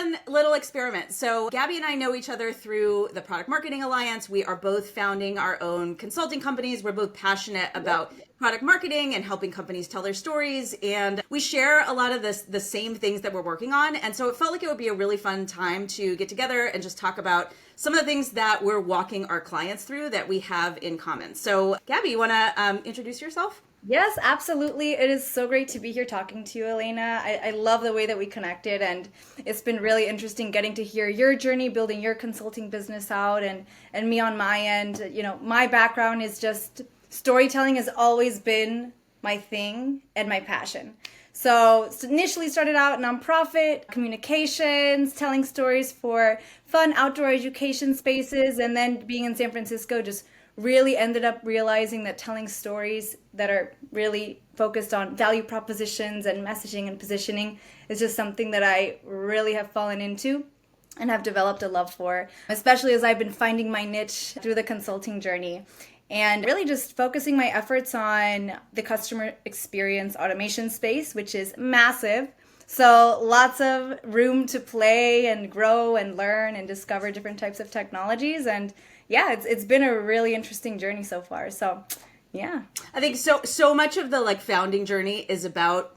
fun little experiment. So Gabby and I know each other through the Product Marketing Alliance. We are both founding our own consulting companies. We're both passionate about product marketing and helping companies tell their stories. And we share a lot of the same things that we're working on. And so it felt like it would be a really fun time to get together and just talk about some of the things that we're walking our clients through that we have in common. So Gabby, you want to introduce yourself? Yes, absolutely. It is so great to be here talking to you, Elena. I love the way that we connected, and it's been really interesting getting to hear your journey, building your consulting business out, and me on my end. My background is just storytelling has always been my thing and my passion. So initially started out nonprofit, communications, telling stories for fun outdoor education spaces, and then being in San Francisco just really ended up realizing that telling stories that are really focused on value propositions and messaging and positioning is just something that I really have fallen into and have developed a love for, especially as I've been finding my niche through the consulting journey and really just focusing my efforts on the customer experience automation space, which is massive. So lots of room to play and grow and learn and discover different types of technologies. And yeah, it's been a really interesting journey so far. So yeah. I think so much of the founding journey is about,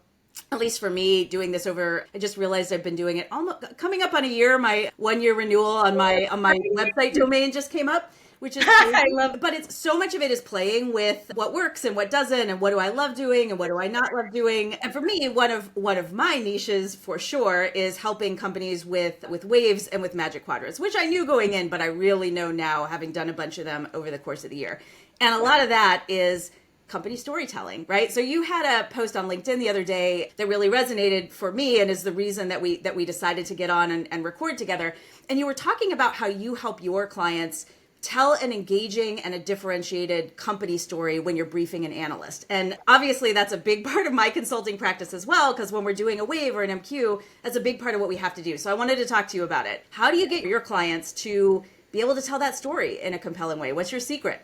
at least for me, doing this over, I just realized I've been doing it almost coming up on a year. My 1 year renewal on my website domain just came up, which is crazy. I love it. But it's so much of it is playing with what works and what doesn't, and what do I love doing and what do I not love doing. And for me, one of my niches for sure is helping companies with waves and with magic quadrants, which I knew going in, but I really know now, having done a bunch of them over the course of the year. And a lot of that is company storytelling, right? So you had a post on LinkedIn the other day that really resonated for me and is the reason that we decided to get on and record together. And you were talking about how you help your clients tell an engaging and a differentiated company story when you're briefing an analyst. And obviously that's a big part of my consulting practice as well, because when we're doing a wave or an MQ, that's a big part of what we have to do. So I wanted to talk to you about it. How do you get your clients to be able to tell that story in a compelling way? What's your secret?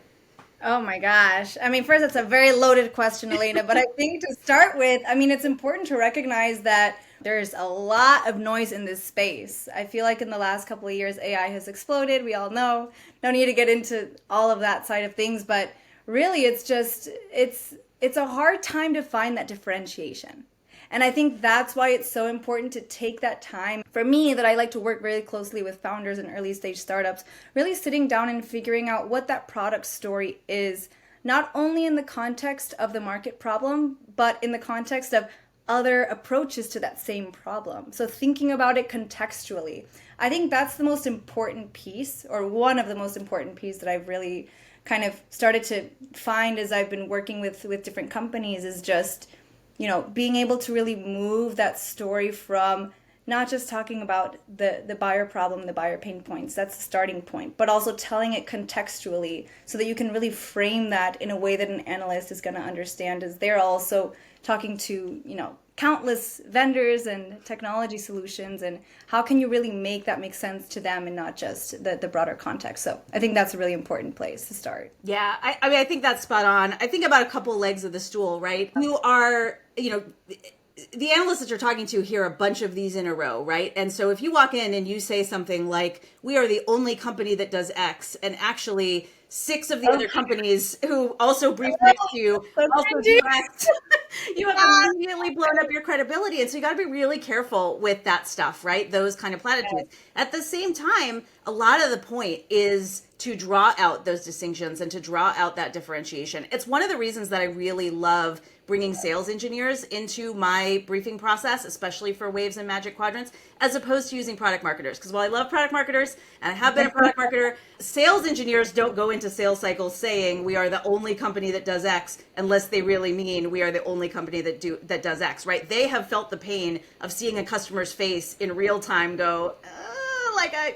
Oh my gosh. I mean, first, it's a very loaded question, Elena, but I think to start with, it's important to recognize that there's a lot of noise in this space. I feel like in the last couple of years, AI has exploded. We all know. No need to get into all of that side of things, but really it's a hard time to find that differentiation. And I think that's why it's so important to take that time. For me, that I like to work very closely with founders and early stage startups, really sitting down and figuring out what that product story is, not only in the context of the market problem, but in the context of other approaches to that same problem. So thinking about it contextually. I think that's the most important piece, or one of the most important pieces that I've really kind of started to find as I've been working with different companies is just being able to really move that story from not just talking about the buyer problem, the buyer pain points, that's the starting point, but also telling it contextually so that you can really frame that in a way that an analyst is going to understand, as they're also talking to, countless vendors and technology solutions, and how can you really make that make sense to them and not just the broader context. So I think that's a really important place to start. Yeah, I think that's spot on. I think about a couple legs of the stool, right? You are, the analysts that you're talking to hear a bunch of these in a row, right? And so if you walk in and you say something like, we are the only company that does X, and actually 6 of the other companies who also brief next to you also do X, you have immediately blown up your credibility. And so you got to be really careful with that stuff, right? Those kind of platitudes. At the same time, a lot of the point is to draw out those distinctions and to draw out that differentiation. It's one of the reasons that I really love bringing sales engineers into my briefing process, especially for waves and magic quadrants, as opposed to using product marketers. Because while I love product marketers, and I have been a product marketer, sales engineers don't go into sales cycles saying we are the only company that does X, unless they really mean we are the only company that does X, right? They have felt the pain of seeing a customer's face in real time go,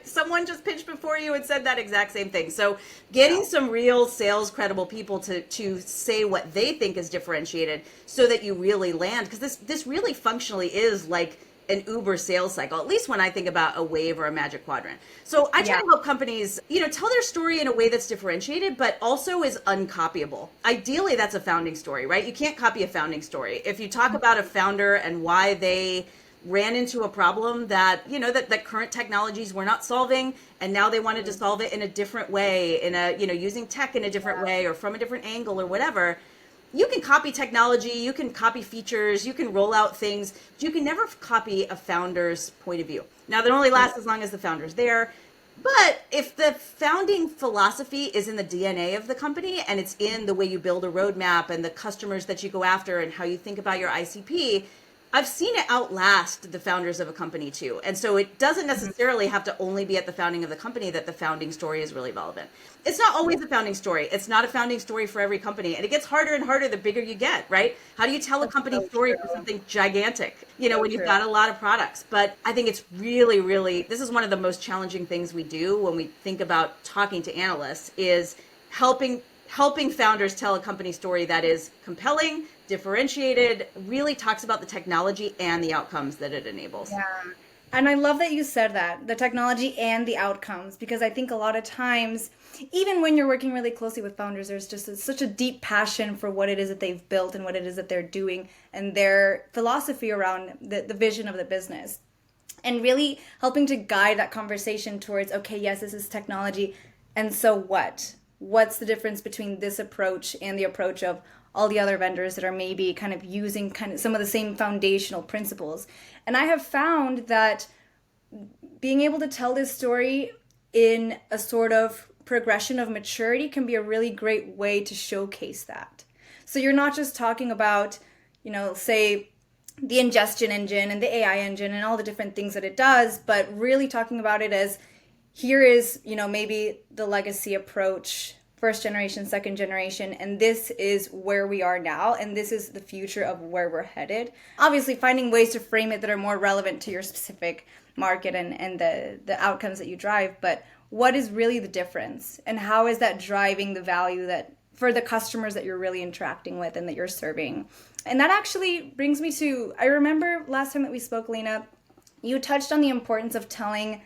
someone just pitched before you and said that exact same thing. So getting some real sales credible people to say what they think is differentiated so that you really land, because this really functionally is like an Uber sales cycle, at least when I think about a wave or a magic quadrant. So I try to help companies, tell their story in a way that's differentiated, but also is uncopyable. Ideally, that's a founding story, right? You can't copy a founding story. If you talk about a founder and why they ran into a problem that, that current technologies were not solving, and now they wanted to solve it in a different way, using tech in a different way or from a different angle or whatever. You can copy technology, you can copy features, you can roll out things, but you can never copy a founder's point of view. Now, that only lasts as long as the founder's there. But if the founding philosophy is in the DNA of the company and it's in the way you build a roadmap and the customers that you go after and how you think about your ICP, I've seen it outlast the founders of a company too. And so it doesn't necessarily have to only be at the founding of the company that the founding story is really relevant. It's not always a founding story. It's not a founding story for every company. And it gets harder and harder the bigger you get, right? How do you tell a company story for something gigantic, when you've got a lot of products? But I think it's really, really, this is one of the most challenging things we do when we think about talking to analysts is helping founders tell a company story that is compelling, differentiated, really talks about the technology and the outcomes that it enables. Yeah. And I love that you said that, the technology and the outcomes, because I think a lot of times, even when you're working really closely with founders, there's just such a deep passion for what it is that they've built and what it is that they're doing and their philosophy around the vision of the business. And really helping to guide that conversation towards, okay, yes, this is technology. And so what? What's the difference between this approach and the approach of all the other vendors that are maybe kind of using kind of some of the same foundational principles? And I have found that being able to tell this story in a sort of progression of maturity can be a really great way to showcase that. So you're not just talking about, say, the ingestion engine and the AI engine and all the different things that it does, but really talking about it as here is, maybe the legacy approach, first generation, second generation, and this is where we are now, and this is the future of where we're headed. Obviously, finding ways to frame it that are more relevant to your specific market and the outcomes that you drive, but what is really the difference, and how is that driving the value that for the customers that you're really interacting with and that you're serving? And that actually brings me to, I remember last time that we spoke, Lena, you touched on the importance of telling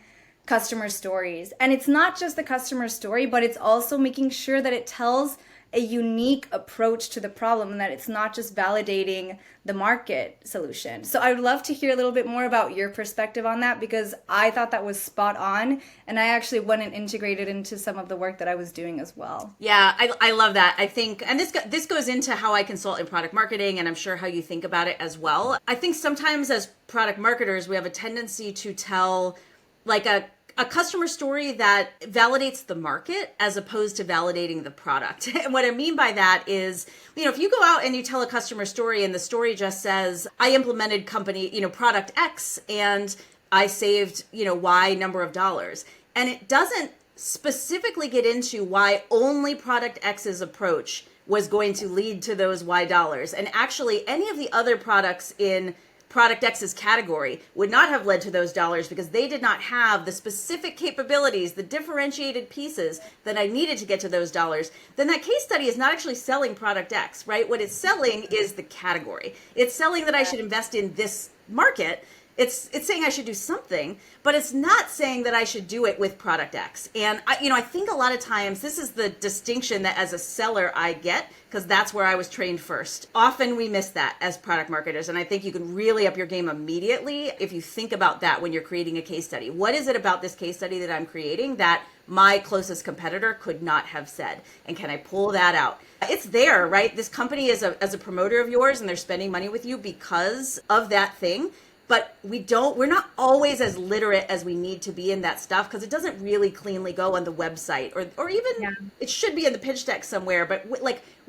customer stories. And it's not just the customer story, but it's also making sure that it tells a unique approach to the problem and that it's not just validating the market solution. So I would love to hear a little bit more about your perspective on that, because I thought that was spot on, and I actually went and integrated into some of the work that I was doing as well. Yeah, I love that. I think, and this goes into how I consult in product marketing, and I'm sure how you think about it as well. I think sometimes as product marketers, we have a tendency to tell like a customer story that validates the market as opposed to validating the product. And what I mean by that is, if you go out and you tell a customer story and the story just says, I implemented product X and I saved, Y number of dollars, and it doesn't specifically get into why only product X's approach was going to lead to those Y dollars. And actually any of the other products in Product X's category would not have led to those dollars because they did not have the specific capabilities, the differentiated pieces that I needed to get to those dollars, then that case study is not actually selling Product X, right? What it's selling is the category. It's selling that I should invest in this market. It's saying I should do something, but it's not saying that I should do it with Product X. And I think a lot of times this is the distinction that as a seller I get, because that's where I was trained first. Often we miss that as product marketers, and I think you can really up your game immediately if you think about that when you're creating a case study. What is it about this case study that I'm creating that my closest competitor could not have said? And can I pull that out? It's there, right? This company is as a promoter of yours, and they're spending money with you because of that thing. But we're not always as literate as we need to be in that stuff because it doesn't really cleanly go on the website or even it should be in the pitch deck somewhere. But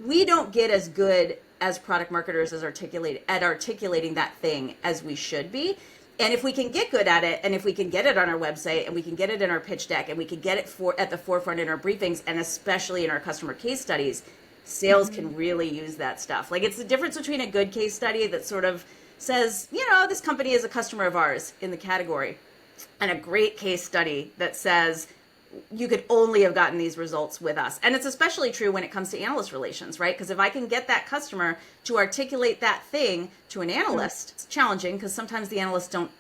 we don't get as good as product marketers as articulating that thing as we should be. And if we can get good at it, and if we can get it on our website, and we can get it in our pitch deck, and we can get it at the forefront in our briefings, and especially in our customer case studies, sales can really use that stuff. Like, it's the difference between a good case study that sort of says, this company is a customer of ours in the category, and a great case study that says you could only have gotten these results with us. And it's especially true when it comes to analyst relations, right? Because if I can get that customer to articulate that thing to an analyst, it's challenging because sometimes the analysts don't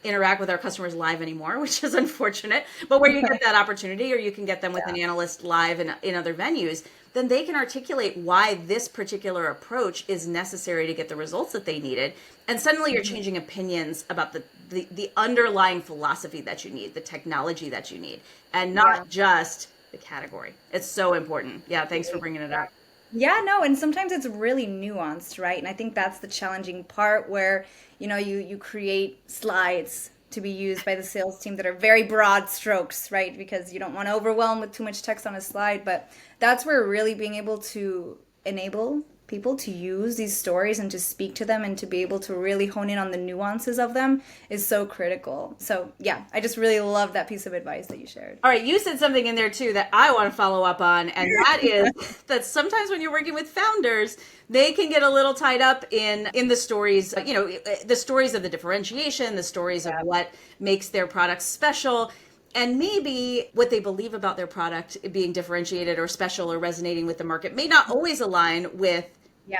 interact with our customers live anymore, which is unfortunate, but where you get that opportunity, or you can get them with an analyst live in other venues, then they can articulate why this particular approach is necessary to get the results that they needed. And suddenly you're changing opinions about the underlying philosophy that you need, the technology that you need, and not just the category. It's so important. Yeah, thanks for bringing it up. Yeah, no, and sometimes it's really nuanced, right? And I think that's the challenging part where, you create slides to be used by the sales team that are very broad strokes, right? Because you don't want to overwhelm with too much text on a slide, but that's where really being able to enable people to use these stories and to speak to them and to be able to really hone in on the nuances of them is so critical. So yeah, I just really love that piece of advice that you shared. All right, you said something in there too that I want to follow up on, and that is that sometimes when you're working with founders, they can get a little tied up in the stories, the stories of the differentiation, the stories of what makes their product special. And maybe what they believe about their product being differentiated or special or resonating with the market may not always align with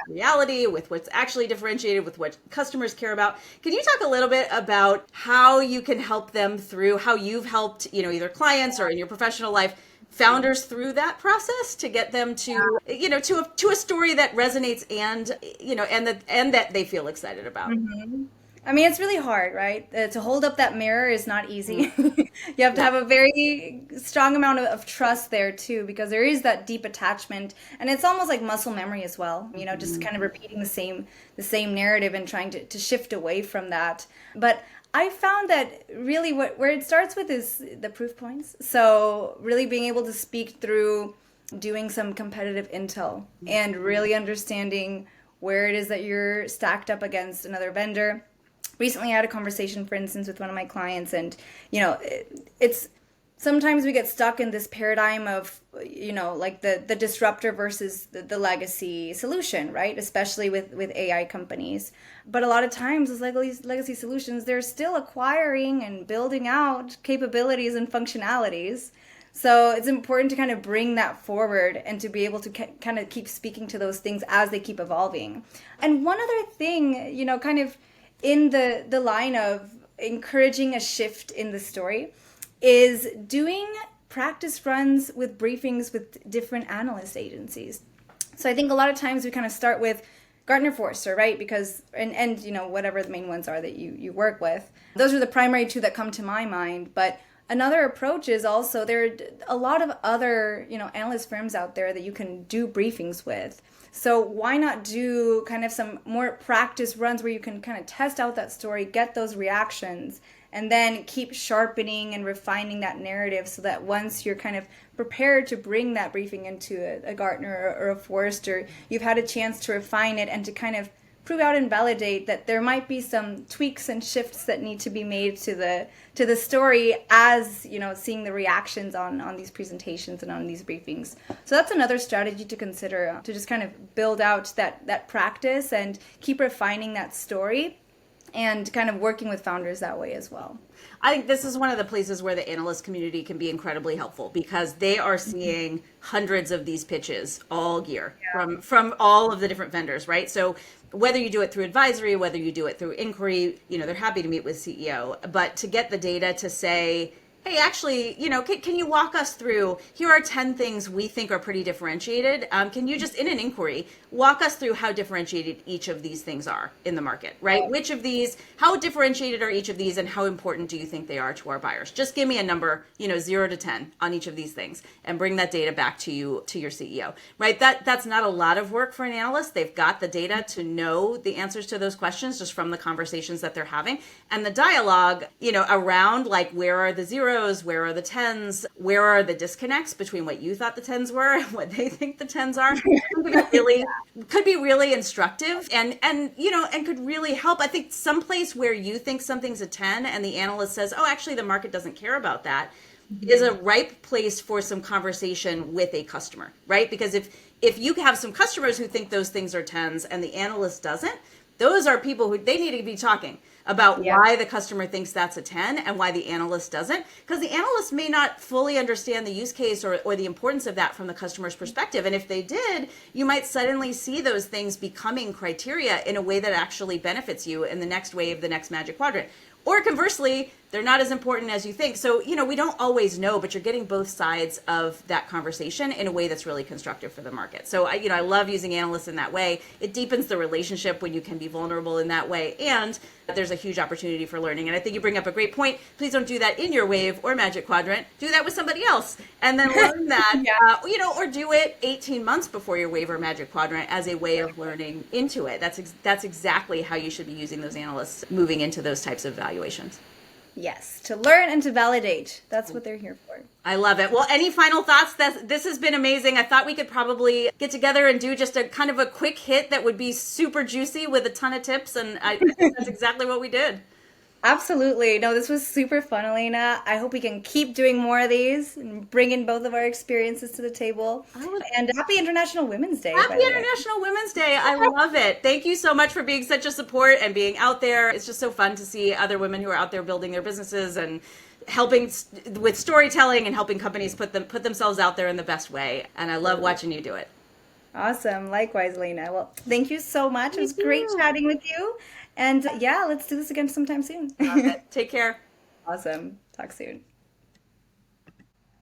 reality, with what's actually differentiated, with what customers care about. Can you talk a little bit about how you can help them through, how you've helped, either clients or in your professional life, founders through that process to get them to, to a story that resonates and that they feel excited about? I mean, it's really hard, right? To hold up that mirror is not easy. You have to have a very strong amount of trust there too, because there is that deep attachment, and it's almost like muscle memory as well. Just kind of repeating the same narrative and trying to shift away from that. But I found that really where it starts with is the proof points. So really being able to speak through doing some competitive intel and really understanding where it is that you're stacked up against another vendor. Recently I had a conversation, for instance, with one of my clients, and it's sometimes we get stuck in this paradigm of like the disruptor versus the legacy solution, right? Especially with AI companies. But a lot of times those legacy solutions, they're still acquiring and building out capabilities and functionalities. So it's important to kind of bring that forward and to be able to kind of keep speaking to those things as they keep evolving. And one other thing, kind of in the line of encouraging a shift in the story is doing practice runs with briefings with different analyst agencies. So I think a lot of times we kind of start with Gartner, Forrester, right? Because, and whatever the main ones are that you work with. Those are the primary two that come to my mind. But another approach is also there are a lot of other, analyst firms out there that you can do briefings with. So why not do kind of some more practice runs where you can kind of test out that story, get those reactions, and then keep sharpening and refining that narrative so that once you're kind of prepared to bring that briefing into a Gartner or a Forrester, you've had a chance to refine it and to kind of prove out and validate that there might be some tweaks and shifts that need to be made to the story as seeing the reactions on these presentations and on these briefings. So that's another strategy to consider, to just kind of build out that practice and keep refining that story and kind of working with founders that way as well. I think this is one of the places where the analyst community can be incredibly helpful because they are seeing hundreds of these pitches all year from all of the different vendors, right? So whether you do it through advisory, whether you do it through inquiry, they're happy to meet with CEO, but to get the data to say, hey, actually, can you walk us through, here are 10 things we think are pretty differentiated. Can you just, in an inquiry, walk us through how differentiated each of these things are in the market, right? Which of these, how differentiated are each of these and how important do you think they are to our buyers? Just give me a number, 0 to 10 on each of these things and bring that data back to you, to your CEO, right? That's not a lot of work for an analyst. They've got the data to know the answers to those questions just from the conversations that they're having. And the dialogue, around like, where are the zeros? Where are the 10s? Where are the disconnects between what you thought the 10s were and what they think the 10s are? Could be really instructive and could really help. I think someplace where you think something's a 10 and the analyst says, oh, actually the market doesn't care about that, is a ripe place for some conversation with a customer, right? Because if you have some customers who think those things are 10s and the analyst doesn't, those are people who they need to be talking about why the customer thinks that's a 10 and why the analyst doesn't. Because the analyst may not fully understand the use case or the importance of that from the customer's perspective. And if they did, you might suddenly see those things becoming criteria in a way that actually benefits you in the next wave, the next Magic Quadrant. Or conversely, they're not as important as you think. So, we don't always know, but you're getting both sides of that conversation in a way that's really constructive for the market. So, I love using analysts in that way. It deepens the relationship when you can be vulnerable in that way. And there's a huge opportunity for learning. And I think you bring up a great point. Please don't do that in your wave or magic quadrant. Do that with somebody else and then learn that, or do it 18 months before your wave or magic quadrant as a way of learning into it. That's exactly how you should be using those analysts moving into those types of valuations. Yes, to learn and to validate. That's what they're here for. I love it. Well, any final thoughts? This has been amazing. I thought we could probably get together and do just a kind of a quick hit that would be super juicy with a ton of tips, and I think that's exactly what we did. Absolutely. No, this was super fun, Elena. I hope we can keep doing more of these and bring in both of our experiences to the table. And happy International Women's Day. Happy International Women's Day. I love it. Thank you so much for being such a support and being out there. It's just so fun to see other women who are out there building their businesses and helping with storytelling and helping companies put themselves out there in the best way. And I love watching you do it. Awesome. Likewise, Elena. Well, thank you so much. It was great chatting with you. And let's do this again sometime soon. Take care. Awesome. Talk soon.